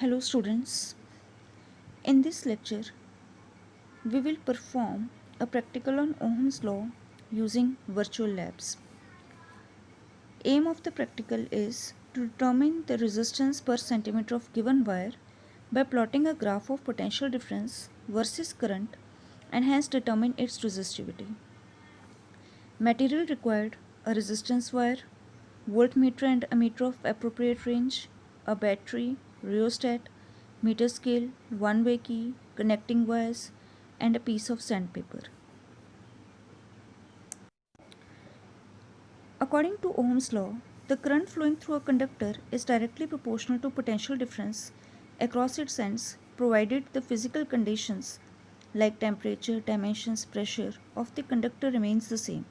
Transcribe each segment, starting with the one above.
Hello students, in this lecture we will perform a practical on Ohm's law using virtual labs. Aim of the practical is to determine the resistance per centimeter of given wire by plotting a graph of potential difference versus current and hence determine its resistivity. Material required: a resistance wire, voltmeter and ammeter of appropriate range, a battery, rheostat, meter scale, one-way key, connecting wires, and a piece of sandpaper. According to Ohm's law, the current flowing through a conductor is directly proportional to potential difference across its ends provided the physical conditions like temperature, dimensions, pressure of the conductor remains the same.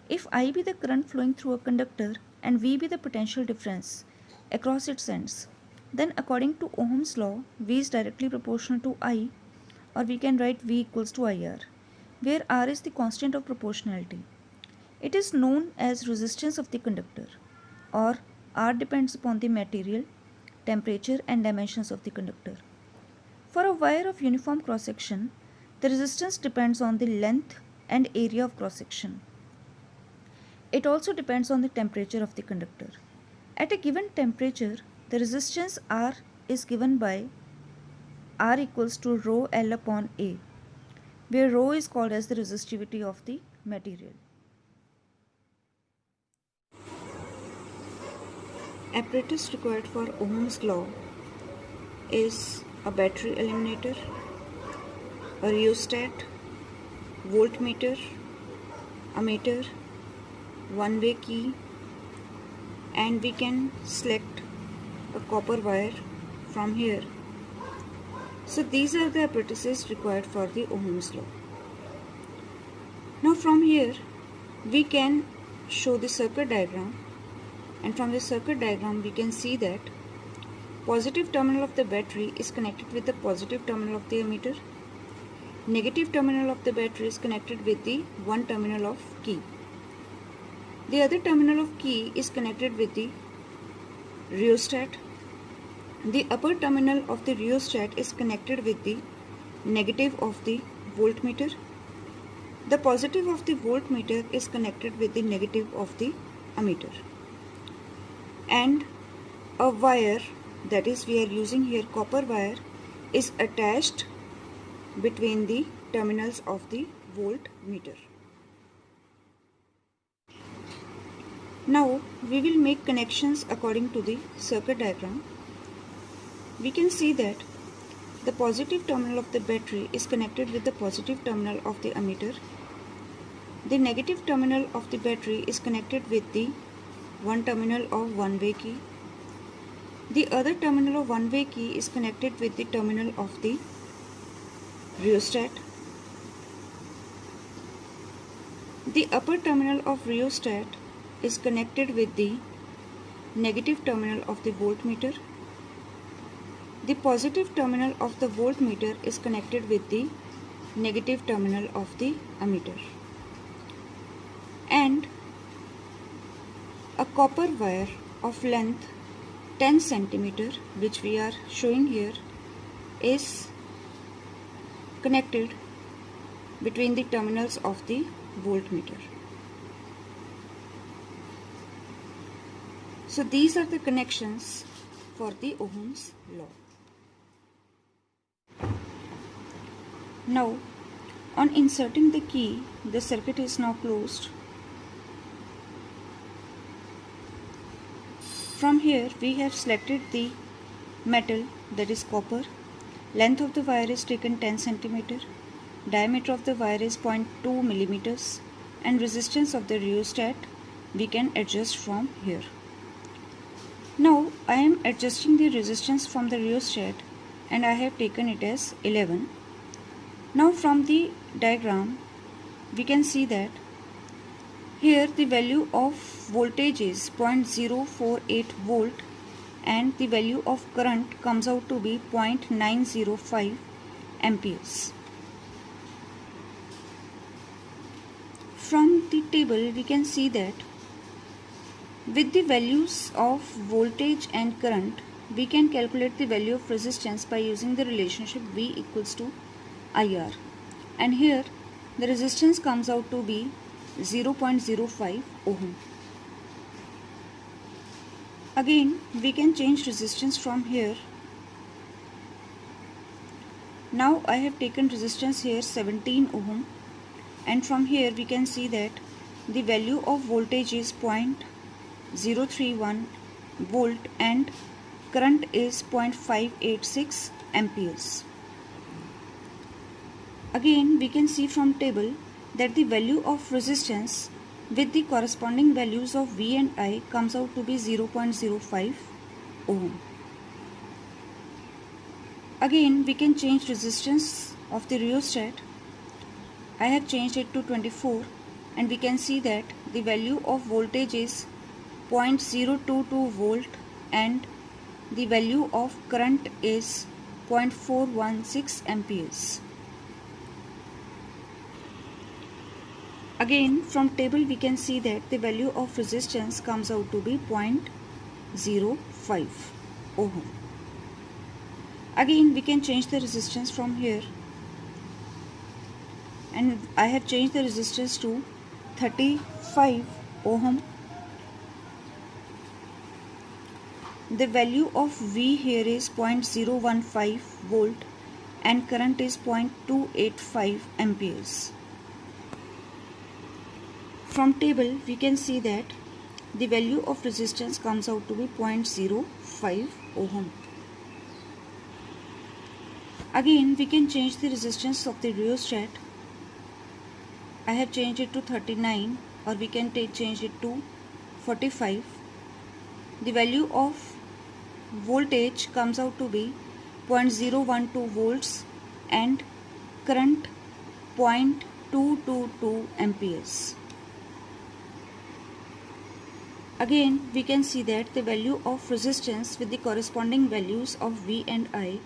If I be the current flowing through a conductor and V be the potential difference across its ends, then according to Ohm's law, V is directly proportional to I, or we can write V equals to IR, where R is the constant of proportionality. It is known as resistance of the conductor, or R depends upon the material, temperature and dimensions of the conductor. For a wire of uniform cross section, the resistance depends on the length and area of cross section. It also depends on the temperature of the conductor. At a given temperature, the resistance R is given by R equals to rho L upon A, where rho is called as the resistivity of the material. Apparatus required for Ohm's law is a battery eliminator, a rheostat, voltmeter, ammeter, one-way key, and we can select a copper wire from here. So these are the apparatuses required for the Ohm's law. Now from here we can show the circuit diagram, and from the circuit diagram we can see that positive terminal of the battery is connected with the positive terminal of the ammeter. Negative terminal of the battery is connected with the one terminal of key. The other terminal of key is connected with the rheostat. The upper terminal of the rheostat is connected with the negative of the voltmeter. The positive of the voltmeter is connected with the negative of the ammeter. And a wire, that is we are using here copper wire, is attached between the terminals of the voltmeter. Now we will make connections according to the circuit diagram. We can see that the positive terminal of the battery is connected with the positive terminal of the ammeter. The negative terminal of the battery is connected with the one terminal of one-way key. The other terminal of one-way key is connected with the terminal of the rheostat. The upper terminal of rheostat is connected with the negative terminal of the voltmeter. The positive terminal of the voltmeter is connected with the negative terminal of the ammeter. And a copper wire of length 10 centimeter, which we are showing here, is connected between the terminals of the voltmeter. So these are the connections for the Ohm's law. Now, on inserting the key, the circuit is now closed. From here we have selected the metal, that is copper. Length of the wire is taken 10 centimeter. Diameter of the wire is 0.2 millimeters, and resistance of the rheostat we can adjust from here. Now I am adjusting the resistance from the rheostat and I have taken it as 11. Now from the diagram we can see that here the value of voltage is 0.048 volt and the value of current comes out to be 0.905 amperes. From the table we can see that with the values of voltage and current, we can calculate the value of resistance by using the relationship V equals to IR. And here the resistance comes out to be 0.05 ohm. Again, we can change resistance from here. Now I have taken resistance here 17 ohm, and from here we can see that the value of voltage is 0.031 volt and current is 0.586 amperes. Again, we can see from table that the value of resistance with the corresponding values of V and I comes out to be 0.05 ohm. Again, we can change resistance of the rheostat. I have changed it to 24, and we can see that the value of voltage is 0.022 volt and the value of current is 0.416 amperes. Again, from table we can see that the value of resistance comes out to be 0.05 ohm. Again, we can change the resistance from here, and I have changed the resistance to 35 ohm. The value of V here is 0.015 volt and current is 0.285 amperes. From table we can see that the value of resistance comes out to be 0.05 ohm. Again, we can change the resistance of the rheostat. I have changed it to 39, or we can change it to 45. The value of voltage comes out to be 0.012 volts and current 0.222 amperes. Again, we can see that the value of resistance with the corresponding values of V and I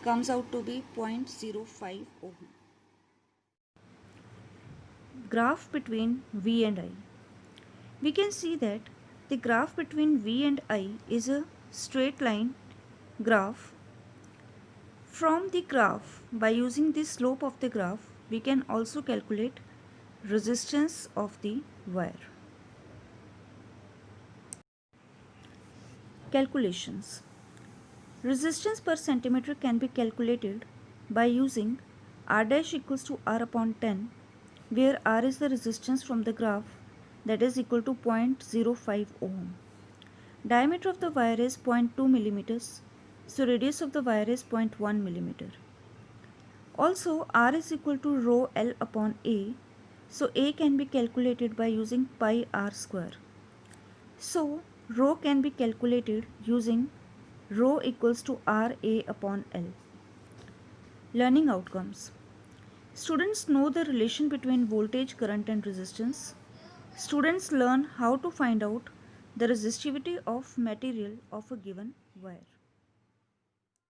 comes out to be 0.05 ohm. Graph between V and I. We can see that the graph between V and I is a straight line graph. From the graph, by using the slope of the graph, we can also calculate resistance of the wire. Calculations. Resistance per centimeter can be calculated by using R dash equals to R upon 10, where R is the resistance from the graph, that is equal to 0.05 ohm. Diameter of the wire is 0.2 millimeters, so radius of the wire is 0.1 millimeter. Also, R is equal to rho L upon A, so A can be calculated by using pi R square. So, rho can be calculated using rho equals to RA upon L. Learning outcomes. Students know the relation between voltage, current and resistance. Students learn how to find out the resistivity of material of a given wire.